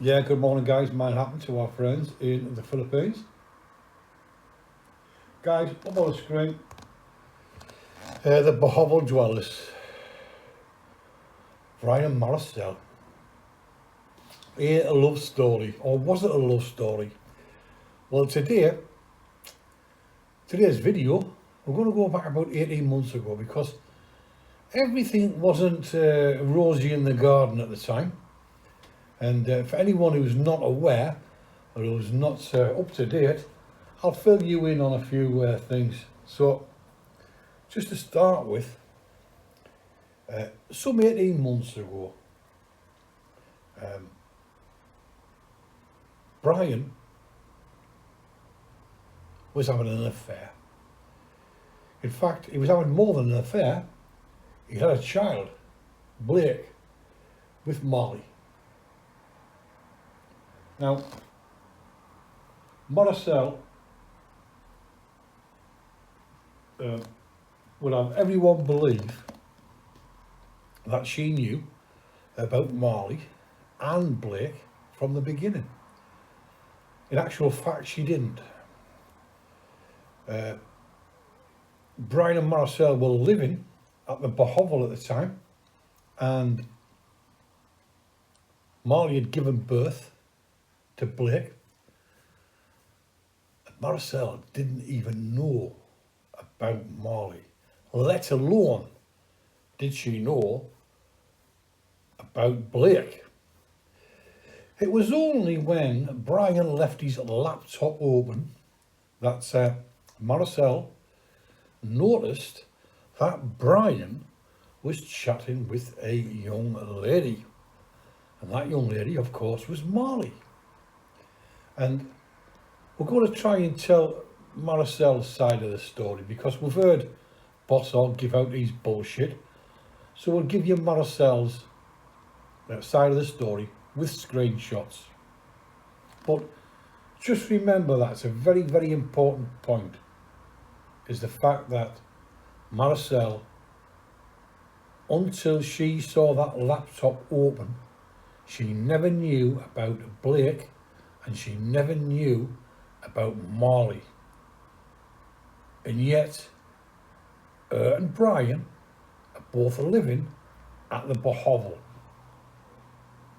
Yeah, good morning guys. Might happen to our friends in the Philippines. Guys, up on the screen, the Bohovel dwellers, Brian and Maricel. Here a love story, or was it a love story? Well, today's video, we're going to go back about 18 months ago because everything wasn't rosy in the garden at the time. And for anyone who's not aware or who's not up to date, I'll fill you in on a few things. So, just to start with, some 18 months ago, Brian was having an affair. In fact, he was having more than an affair. He had a child, Blake, with Molly. Now, Maricel would have everyone believe that she knew about Marley and Blake from the beginning. In actual fact, she didn't. Brian and Maricel were living at the Bohovel at the time, and Marley had given birth to Blake. And Maricel didn't even know about Marley, let alone did she know about Blake. It was only when Brian left his laptop open that Maricel noticed that Brian was chatting with a young lady. And that young lady, of course, was Marley. And we're going to try and tell Maricel's side of the story because we've heard Bosshog give out his bullshit. So we'll give you Maricel's side of the story with screenshots. But just remember that's a very, very important point, is the fact that Maricel, until she saw that laptop open, she never knew about Blake and she never knew about Marley. And yet, her and Brian are both living at the Bohovel.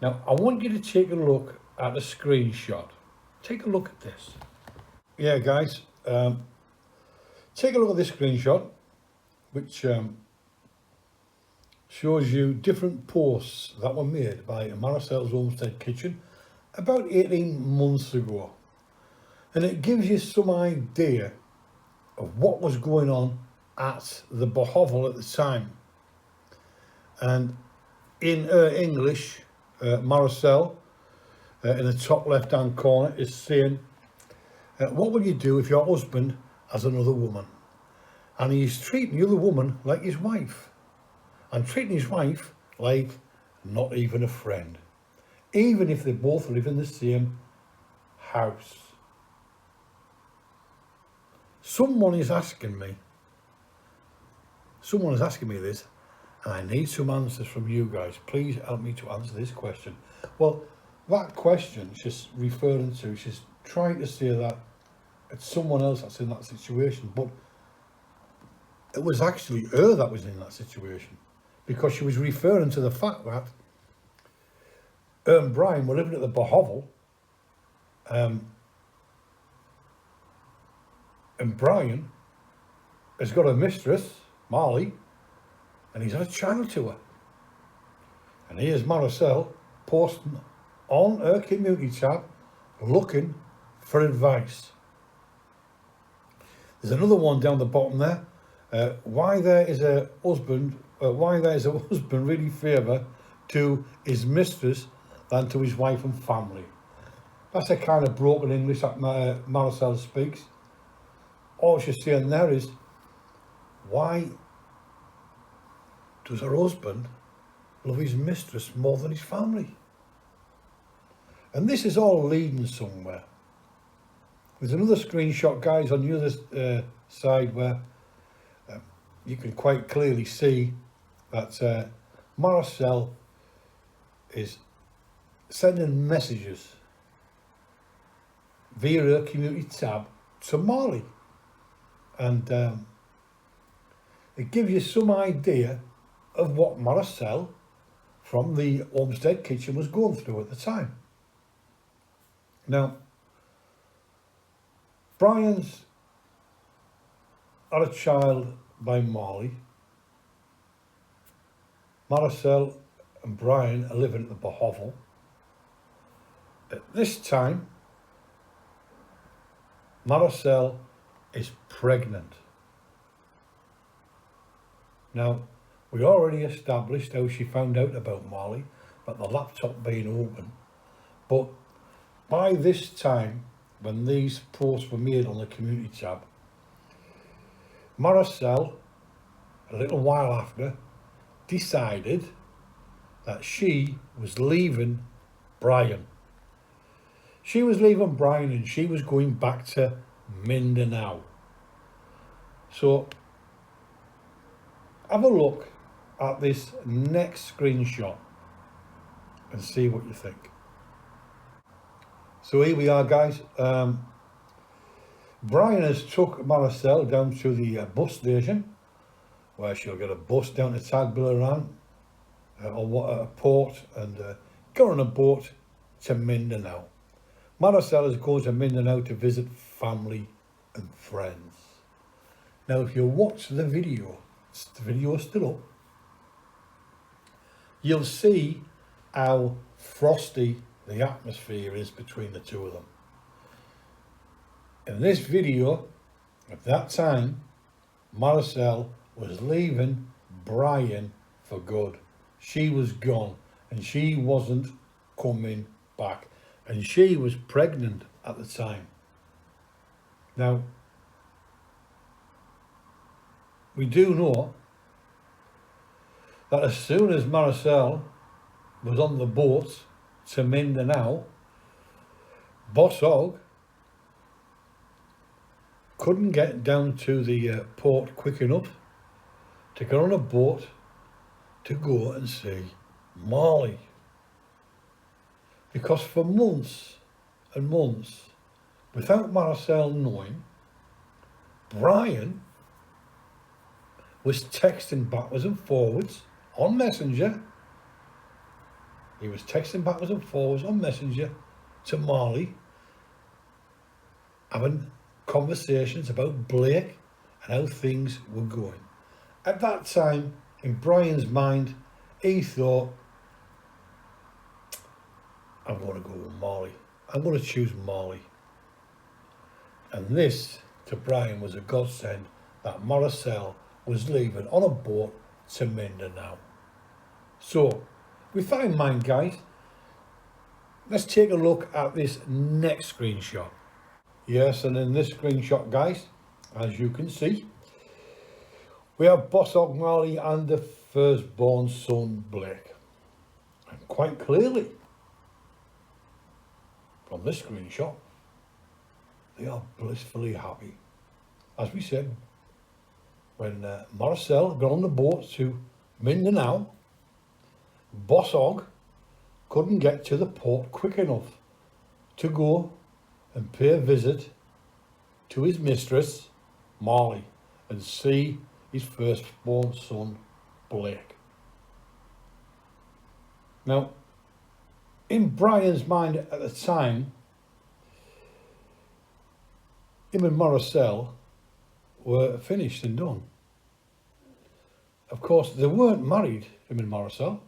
Now, I want you to take a look at a screenshot. Take a look at this. Yeah, guys, take a look at this screenshot, which shows you different posts that were made by Maricel's Homestead Kitchen about 18 months ago. And it gives you some idea of what was going on at the Bohovel at the time. And in her English, Maricel, in the top left hand corner, is saying, what will you do if your husband has another woman? And he's treating the other woman like his wife, and treating his wife like not even a friend, even if they both live in the same house. Someone is asking me this, and I need some answers from you guys. Please help me to answer this question. Well, that question she's referring to, she's trying to say that it's someone else that's in that situation, but it was actually her that was in that situation, because she was referring to the fact that her and Brian were living at the Bohovel, and Brian has got a mistress, Marley, and he's had a child to her. And here's Maricel posting on her community tab looking for advice. There's another one down the bottom there. Why there is a husband really favour to his mistress than to his wife and family. That's a kind of broken English that Maricel speaks. All she's saying there is, why does her husband love his mistress more than his family? And this is all leading somewhere. There's another screenshot, guys, on the other side where you can quite clearly see that Maricel is sending messages via her community tab to Marley, and it gives you some idea of what Maricel from the Homestead Kitchen was going through at the time. Now, Brian's had a child by Marley. Maricel and Brian are living at the Bohovel. At this time, Maricel is pregnant. Now, we already established how she found out about Marley, about the laptop being open. But by this time, when these posts were made on the community tab, Maricel, a little while after, decided that she was leaving Brian. She was leaving Brian and she was going back to Mindanao. So have a look at this next screenshot and see what you think. So here we are, guys. Brian has took Maricel down to the bus station, where she'll get a bus down to Tagbilaran or a port, and go on a boat to Mindanao. Maricel is going to Mindanao to visit family and friends. Now, if you watch the video is still up, you'll see how frosty the atmosphere is between the two of them. In this video, at that time, Maricel was leaving Brian for good. She was gone and she wasn't coming back. And she was pregnant at the time. Now, we do know that as soon as Maricel was on the boat to Mindanao, Bosshog couldn't get down to the port quick enough to get on a boat to go and see Marley. Because for months and months, without Maricel knowing, Brian was texting backwards and forwards on Messenger. He was texting backwards and forwards on Messenger to Marley, having conversations about Blake and how things were going. At that time, in Brian's mind, he thought, I'm going to go with Marley. I'm going to choose Marley. And this, to Brian, was a godsend that Maricel was leaving on a boat to Mindanao. So, with that in mind, guys, let's take a look at this next screenshot. Yes, and in this screenshot, guys, as you can see, we have Bosshog, Marley and the firstborn son, Blake. And quite clearly, from this screenshot, they are blissfully happy. As we said, when Maricel got on the boat to Mindanao, Bosshog couldn't get to the port quick enough to go and pay a visit to his mistress, Marley, and see his firstborn son, Blake. Now, in Brian's mind at the time, him and Maricel were finished and done. Of course, they weren't married, him and Maricel.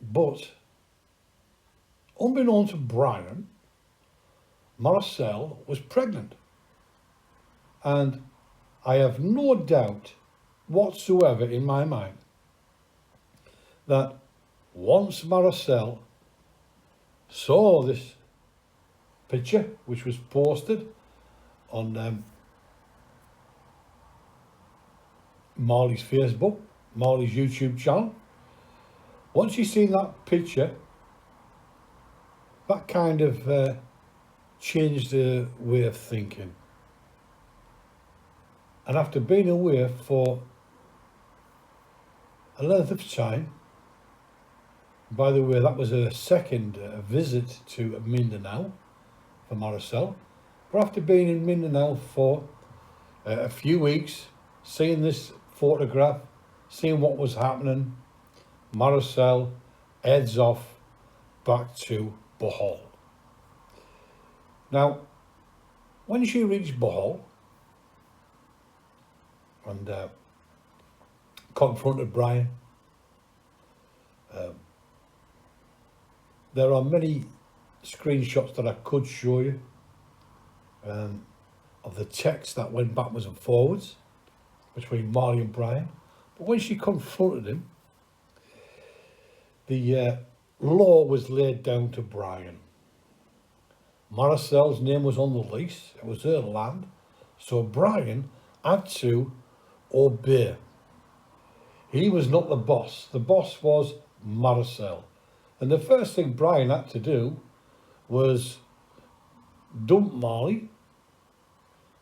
But, unbeknown to Brian, Maricel was pregnant. And I have no doubt whatsoever in my mind that once Maricel saw this picture, which was posted on Marley's Facebook, Marley's YouTube channel, once she seen that picture, that kind of changed her way of thinking. And after being away for a length of time, By the way, that was a second visit to Mindanao for Maricel. But after being in Mindanao for a few weeks, seeing this photograph, seeing what was happening, Maricel heads off back to Bohovel. Now, when she reached Bohovel and confronted Brian, there are many screenshots that I could show you of the text that went backwards and forwards between Marley and Brian. But when she confronted him, the law was laid down to Brian. Maricel's name was on the lease, it was her land, so Brian had to obey. He was not the boss was Maricel. And the first thing Brian had to do was dump Marley,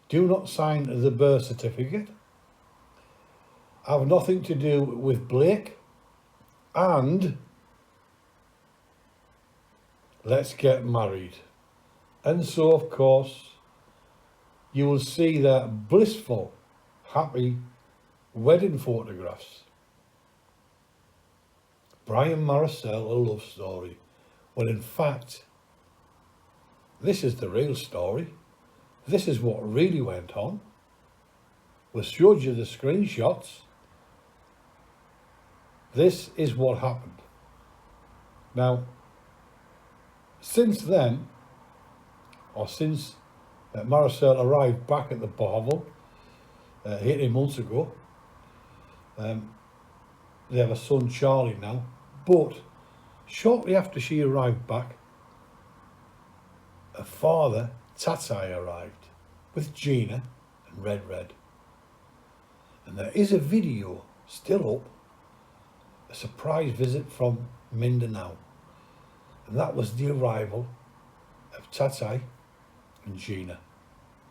do not sign the birth certificate, have nothing to do with Blake, and let's get married. And so, of course, you will see their blissful, happy wedding photographs. Brian Maricel, a love story. Well, in fact, this is the real story. This is what really went on. We showed you the screenshots. This is what happened. Now, since then, or since Maricel arrived back at the Bohovel 18 months ago, they have a son, Charlie, now. But shortly after she arrived back, her father, Tatai, arrived with Gina and Red. And there is a video still up, a surprise visit from Mindanao. And that was the arrival of Tatai and Gina.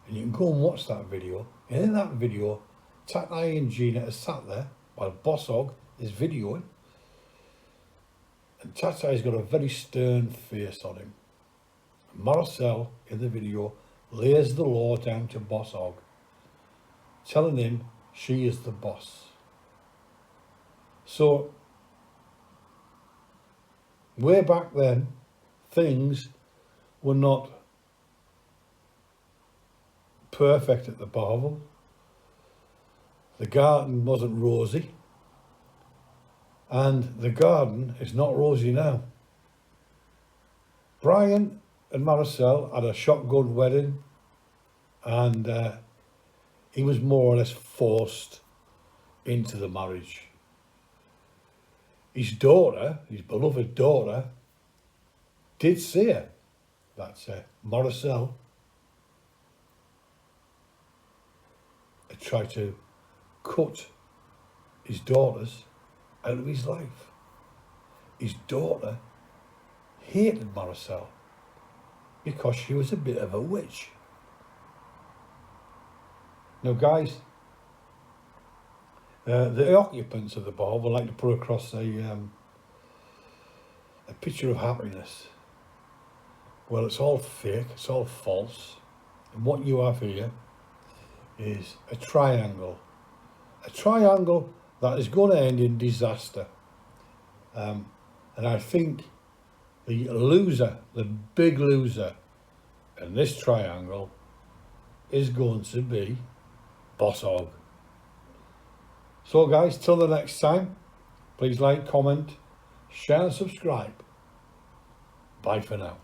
And you can go and watch that video. And in that video, Tatai and Gina are sat there while Bosshog is videoing. And Tatai's got a very stern face on him. And Maricel, in the video, lays the law down to Bosshog, telling him she is the boss. So, way back then, things were not perfect at the Bohovel. The garden wasn't rosy, and the garden is not rosy now. Brian and Maricel had a shotgun wedding, and he was more or less forced into the marriage. His daughter, his beloved daughter, did say that Maricel had tried to cut his daughters out of his life. His daughter hated Maricel because she was a bit of a witch. Now, guys, the occupants of the Bohovel would like to put across a picture of happiness. Well, it's all fake, it's all false. And what you have here is a triangle. A triangle that is going to end in disaster. And I think the loser, the big loser in this triangle is going to be Bosshog. So guys, till the next time, please like, comment, share and subscribe. Bye for now.